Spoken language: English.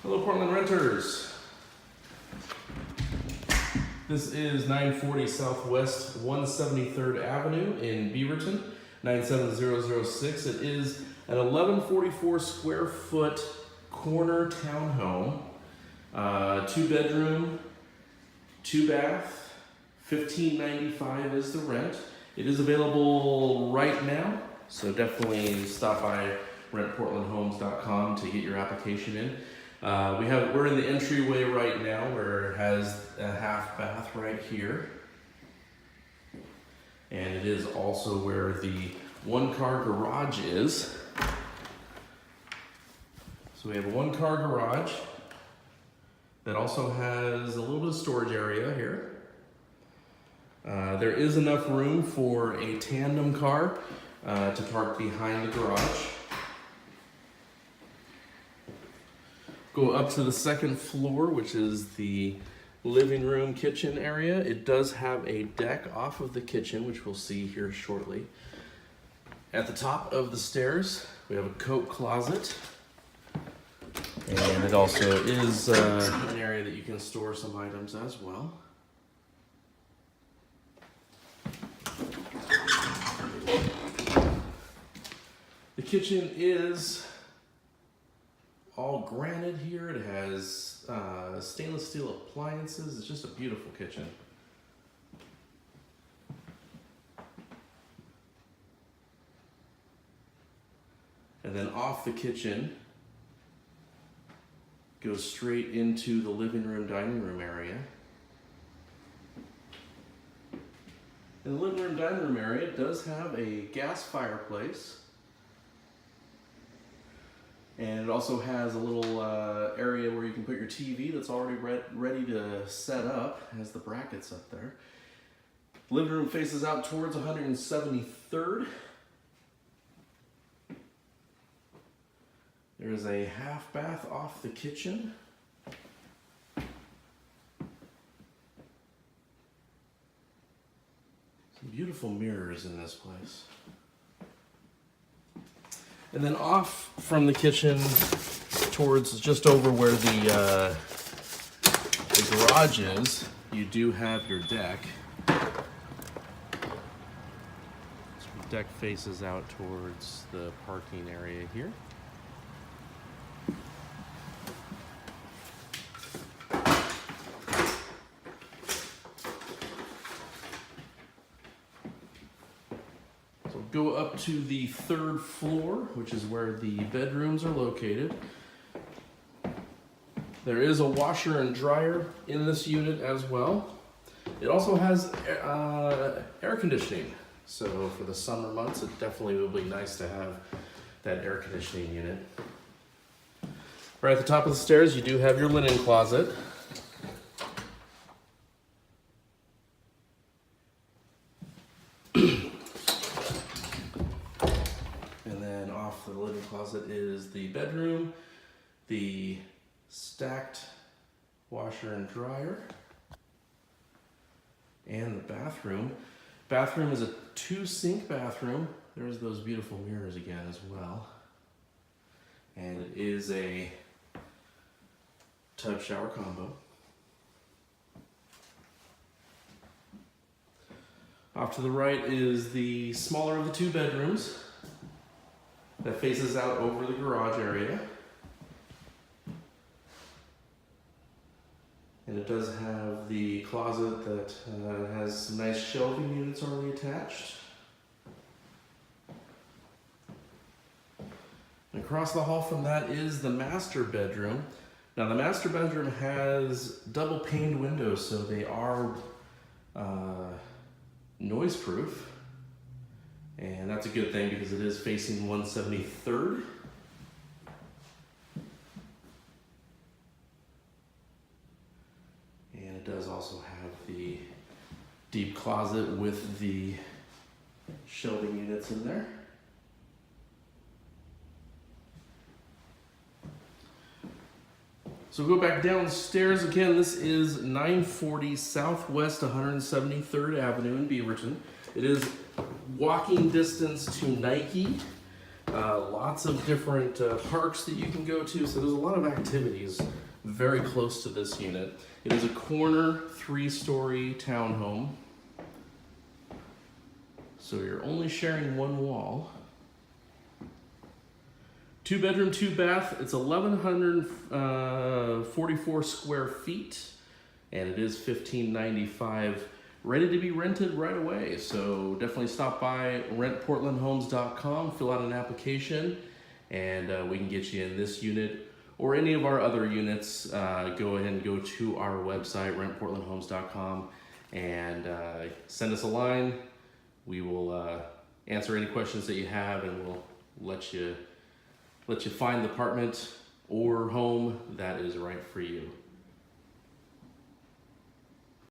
Hello, Portland renters. This is 940 Southwest 173rd Avenue in Beaverton, 97006. It is an 1144 square foot corner townhome, 2-bedroom, 2-bath, $15.95 is the rent. It is available right now, so definitely stop by rentportlandhomes.com to get your application in. We're in the entryway right now where it has a half bath right here. And it is also where the 1-car garage is. So we have a 1-car garage that also has a little bit of storage area here. There is enough room for a tandem car to park behind the garage. Go up to the second floor, which is the living room kitchen area. It does have a deck off of the kitchen, which we'll see here shortly. At the top of the stairs, we have a coat closet. And it also is an area that you can store some items as well. The kitchen is all granite here. It has stainless steel appliances. It's just a beautiful kitchen. And then off the kitchen goes straight into the living room, dining room area. And the living room, dining room area does have a gas fireplace. And it also has a little area where you can put your TV that's already ready to set up. It has the brackets up there. Living room faces out towards 173rd. There is a half bath off the kitchen. Some beautiful mirrors in this place. And then off from the kitchen towards just over where the garage is, you do have your deck. So the deck faces out towards the parking area here. Go up to the 3rd floor, which is where the bedrooms are located. There is a washer and dryer in this unit as well. It also has air conditioning. So for the summer months, it definitely will be nice to have that air conditioning unit. Right at the top of the stairs, you do have your linen closet. The living closet is the bedroom, the stacked washer and dryer, and the bathroom. Bathroom is a 2-sink bathroom. There's those beautiful mirrors again as well. And it is a tub shower combo. Off to the right is the smaller of the 2 bedrooms. That faces out over the garage area. And it does have the closet that has some nice shelving units already attached. And across the hall from that is the master bedroom. Now the master bedroom has double paned windows, so they are noise proof. And that's a good thing because it is facing 173rd. And it does also have the deep closet with the shelving units in there. So go back downstairs again. This is 940 Southwest 173rd Avenue in Beaverton. It is walking distance to Nike Lots of different parks that you can go to, so there's a lot of activities very close to this unit. It is a corner 3-story townhome, so you're only sharing one wall. 2-bedroom, 2-bath. It's 1,144 square feet, and it is $1,595. Ready to be rented right away. So definitely stop by rentportlandhomes.com, fill out an application, and we can get you in this unit or any of our other units. Go ahead and go to our website, rentportlandhomes.com, and send us a line. We will answer any questions that you have, and we'll let you find the apartment or home that is right for you.